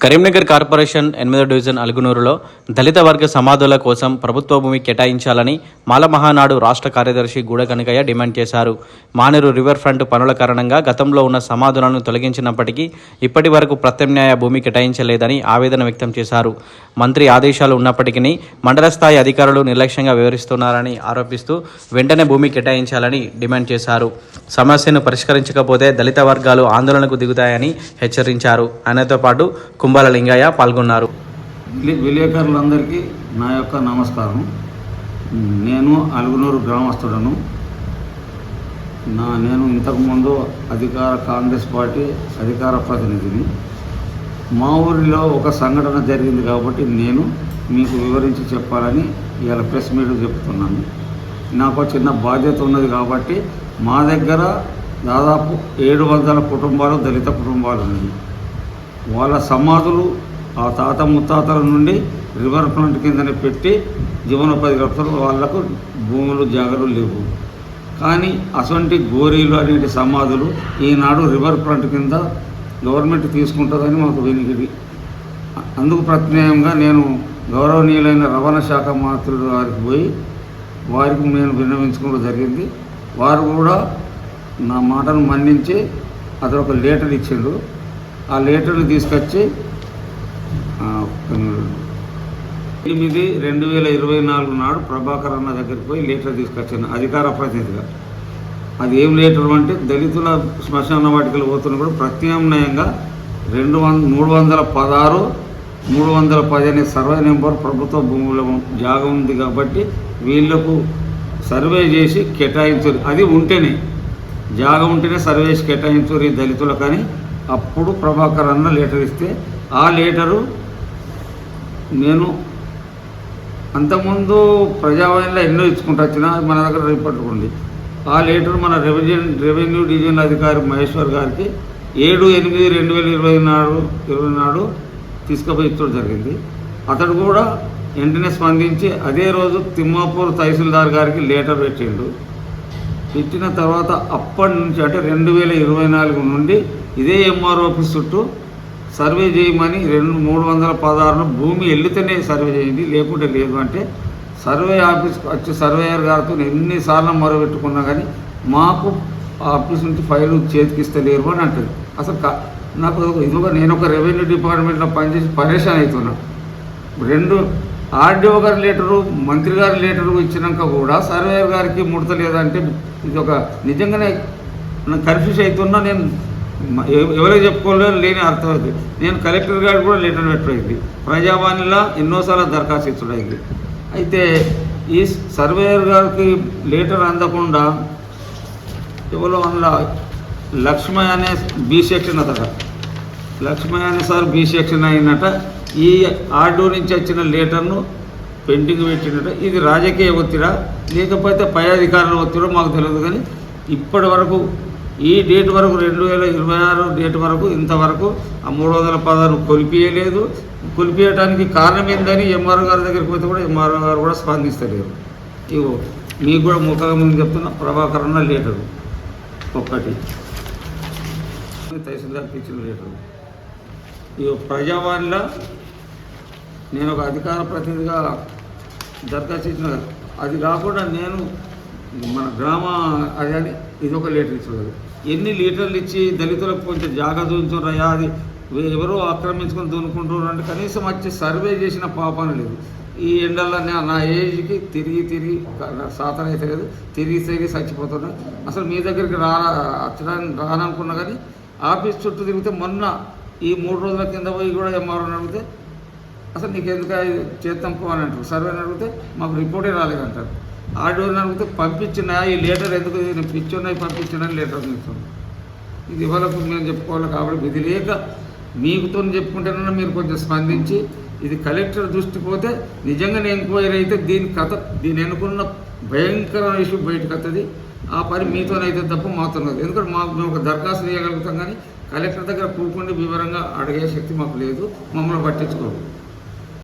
Karimnagar corporation 8వ division అలుగునూరులో దళిత వర్గ సమాధుల కోసం ప్రభుత్వ భూమి కేటాయించాలని మాల మహానాడు రాష్ట్ర కార్యదర్శి గూడ కనకయ్య డిమాండ్ చేశారు. మానేరు రివర్ ఫ్రంట్ పనుల కారణంగా గతంలో ఉన్న సమాధులను తొలగించినప్పటికీ ఇప్పటి వరకు ప్రత్యామ్నాయ భూమి కేటాయించలేదని ఆవేదన వ్యక్తం చేశారు. మంత్రి ఆదేశాలు ఉన్నప్పటికీ మండల స్థాయి అధికారులు నిర్లక్ష్యంగా వ్యవహరిస్తున్నారని ఆరోపిస్తూ వెంటనే భూమి కేటాయించాలని డిమాండ్ చేశారు. సమస్యను పరిష్కరించకపోతే దళిత వర్గాలు ఆందోళనకు దిగుతాయని హెచ్చరించారు. ఆయనతో పాటు కుంబాల లింగయ్య పాల్గొన్నారు. విలేకరులందరికీ నా యొక్క నమస్కారం. నేను అలుగునూరు గ్రామస్తుడను. నేను ఇంతకుముందు కాంగ్రెస్ పార్టీ అధికార ప్రతినిధిని. మా ఊరిలో ఒక సంఘటన జరిగింది కాబట్టి నేను మీకు వివరించి చెప్పాలని ఇవాళ ప్రెస్ మీట్ చెప్తున్నాను. నాకు చిన్న బాధ్యత ఉన్నది కాబట్టి మా దగ్గర దాదాపు 700 కుటుంబాలు దళిత కుటుంబాలు ఉన్నాయి. వాళ్ళ సమాధులు ఆ తాత ముత్తాతల నుండి రివర్ ఫ్రంట్ కిందనే పెట్టి జీవనోపాధి గడుపుతారు. వాళ్లకు భూములు జాగలు లేవు. కానీ అటువంటి గోరీలు అనేటి సమాధులు ఈనాడు రివర్ ఫ్రంట్ కింద గవర్నమెంట్ తీసుకుంటుందని మాకు వినికిడి. అందుకు ప్రత్యామ్నాయంగా నేను గౌరవనీయులైన రవాణా శాఖ మంత్రుల వారికి పోయి వారికి నేను విన్నవించుకోవడం జరిగింది. వారు కూడా నా మాటను మన్నించి అతను ఒక లెటర్ ఇచ్చిండు. ఆ లెటర్ని తీసుకొచ్చి 8/2024 నాడు ప్రభాకర్ అన్న దగ్గరికి పోయి లెటర్ తీసుకొచ్చాను అధికార ప్రతినిధిగా. అది ఏం లెటర్ అంటే దళితుల శ్మశాన వాటికలు పోతున్న కూడా ప్రత్యామ్నాయంగా 310 అనే సర్వే నెంబర్ ప్రభుత్వ భూముల జాగా ఉంది కాబట్టి వీళ్లకు సర్వే చేసి కేటాయించారు. అది ఉంటేనే జాగా ఉంటేనే సర్వే చేసి కేటాయించారు ఈ దళితులు. కానీ అప్పుడు ప్రభాకర్ అన్న లెటర్ ఇస్తే ఆ లెటరు నేను అంతకుముందు ప్రజావాణిలో ఎన్నో ఇచ్చుకుంటూ వచ్చినా మన దగ్గర రిపోర్ట్ ఉంది. ఆ లెటర్ మన రెవెన్యూ డివిజన్ అధికారి మహేశ్వర్ గారికి 7/8/2020 నాడు తీసుకుపోయి ఇచ్చడం జరిగింది. అతడు కూడా వెంటనే స్పందించి అదే రోజు తిమ్మాపూర్ తహసీల్దార్ గారికి లెటర్ పెట్టిండు. పెట్టిన తర్వాత అప్పటి నుంచి అంటే 2024 నుండి ఇదే ఎంఆర్ ఆఫీస్ చుట్టూ సర్వే చేయమని 316 భూమి వెళ్తేనే సర్వే చేయండి, లేకుంటే లేదు అంటే సర్వే ఆఫీస్కి వచ్చి సర్వేయర్ గారితో ఎన్నిసార్లు మొరబెట్టుకున్నా కానీ మాకు ఆఫీస్ నుంచి ఫైల్ చేతికిస్తలేరు అని అంటుంది. అసలు నాకు ఇదిగా నేను ఒక రెవెన్యూ డిపార్ట్మెంట్లో పనిచేసి పరేషాన్ అవుతున్నా. 2 ఆర్డీఓ గారి లెటరు మంత్రి గారి లెటరు ఇచ్చినాక కూడా సర్వేయర్ గారికి ముడతలేదంటే ఇది ఒక నిజంగానే కన్ఫ్యూజ్ అవుతున్నా. నేను ఎవరికి చెప్పుకోలేదు లేని అర్థమైంది. నేను కలెక్టర్ గారికి కూడా లెటర్ పెట్టయింది. ప్రజావాణిలో ఎన్నోసార్లు దరఖాస్తు ఇచ్చడైంది. అయితే ఈ సర్వేయర్ గారికి లెటర్ అందకుండా ఎవరో అందులో లక్ష్మయ్య అనే బి సెక్షన్ అతట లక్ష్మయ్య అనే సార్ బి సెక్షన్ అయినట ఈ ఆర్డో నుంచి వచ్చిన లెటర్ను పెండింగ్ పెట్టినట్టు. ఇది రాజకీయ ఒత్తిడా లేకపోతే పై అధికారుల ఒత్తిడో మాకు తెలియదు. కానీ ఇప్పటి వరకు ఈ డేట్ వరకు 2026 డేట్ వరకు ఇంతవరకు ఆ 316 కొలిపియలేదు. కొలిపియడానికి కారణం ఏందని ఎంఆర్ఓ గారి దగ్గరికి పోతే కూడా ఎంఆర్ఓ గారు కూడా స్పందిస్తలేరు. ఇగో మీకు కూడా ముఖంగా ముందు చెప్తున్నా ప్రభాకర్ అన్న లెటరు ఒక్కటి తహసీల్దార్కి ఇచ్చిన లెటరు. ఇగో ప్రజావాణిలో నేను ఒక అధికార ప్రతినిధిగా దరఖాస్తు ఇచ్చిన. అది కాకుండా నేను మన గ్రామ అది ఇది ఒక లెటర్ ఇచ్చారు. ఎన్ని లీటర్లు ఇచ్చి దళితులకు కొంచెం జాగా చూపించారయ్యా, అది ఎవరో ఆక్రమించుకొని దున్నుకుంటున్నారు అంటే కనీసం వచ్చి సర్వే చేసిన పాపాన లేదు. ఈ ఎండల్లో నా ఏజ్కి తిరిగి సాధన అయితే లేదు, తిరిగి చచ్చిపోతున్నా. అసలు మీ దగ్గరికి రాననుకున్నా కానీ ఆఫీస్ చుట్టూ తిరిగితే మొన్న ఈ 3 రోజుల కింద పోయి కూడా ఎంఆర్ఓని అడిగితే అసలు నీకు ఎందుకు చేద్దాం అని అంటారు. సర్వేని అడిగితే మాకు రిపోర్టే రాలేదంటారు. ఆర్డీఓని అడిగితే పంపించినా ఈ లెటర్ ఎందుకు నేను పిచ్చున్నాయి పంపించినా లెటర్ ఇస్తున్నాను. ఇది ఇవ్వలకు మేము చెప్పుకోవాలి కాబట్టి విధి లేక మీకుతో చెప్పుకుంటేనన్నా మీరు కొంచెం స్పందించి ఇది కలెక్టర్ దృష్టి పోతే నిజంగానే ఎంక్వైరీ అయితే దీని ఎన్నుకున్న భయంకరమైన ఇష్యూ బయటకు వస్తుంది. ఆ పని మీతోనైతే తప్ప మాతో కాదు. ఎందుకంటే మేము ఒక దరఖాస్తు చేయగలుగుతాం కానీ కలెక్టర్ దగ్గర కూర్చుండి వివరంగా అడిగే శక్తి మాకు లేదు. మమ్మల్ని పట్టించుకోరు.